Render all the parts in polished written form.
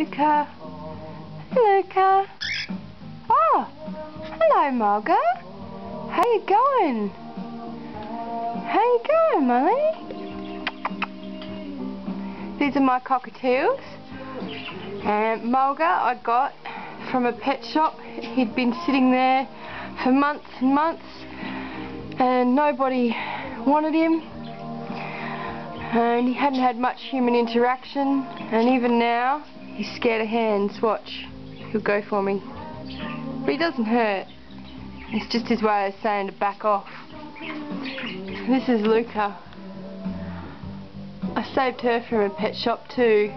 Luca. Hey, Luca. Oh, hello, Mulga. How you going? How you going, Molly? These are my cockatiels. And Mulga I got from a pet shop. He'd been sitting there for months and months and nobody wanted him. And he hadn't had much human interaction, and even now he's scared of hands. Watch, he'll go for me. But he doesn't hurt. It's just his way of saying to back off. This is Luca. I saved her from a pet shop too.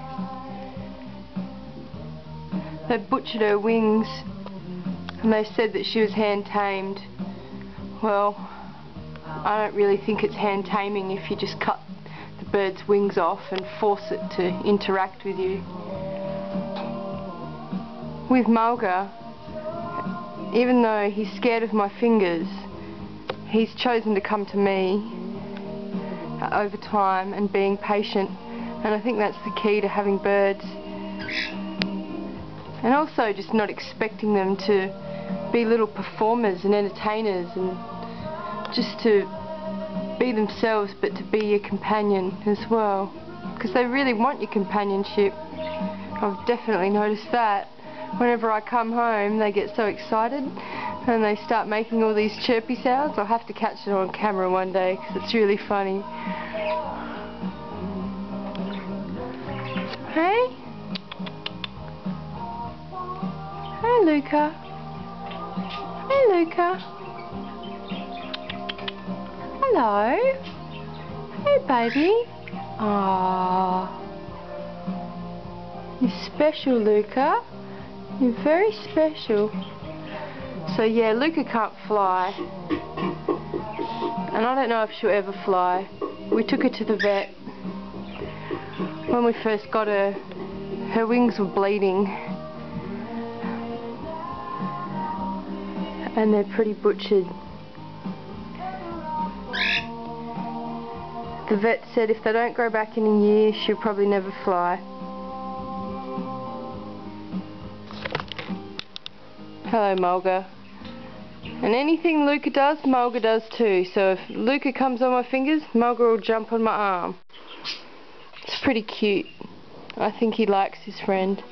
They butchered her wings and they said that she was hand tamed. Well, I don't really think it's hand taming if you just cut the bird's wings off and force it to interact with you. With Mulga, even though he's scared of my fingers, he's chosen to come to me over time and being patient, and I think that's the key to having birds. And also just not expecting them to be little performers and entertainers and just to be themselves, but to be your companion as well, because they really want your companionship. I've definitely noticed that. Whenever I come home they get so excited and they start making all these chirpy sounds. I'll have to catch it on camera one day because it's really funny. Hey? Hey, Luca. Hey, Luca. Hello. Hey, baby. Aww. You're special, Luca. You're very special. So yeah, Luca can't fly. And I don't know if she'll ever fly. We took her to the vet. When we first got her, her wings were bleeding. And they're pretty butchered. The vet said if they don't grow back in a year, she'll probably never fly. Hello, Mulga. And anything Luca does, Mulga does too. So if Luca comes on my fingers, Mulga will jump on my arm. It's pretty cute. I think he likes his friend.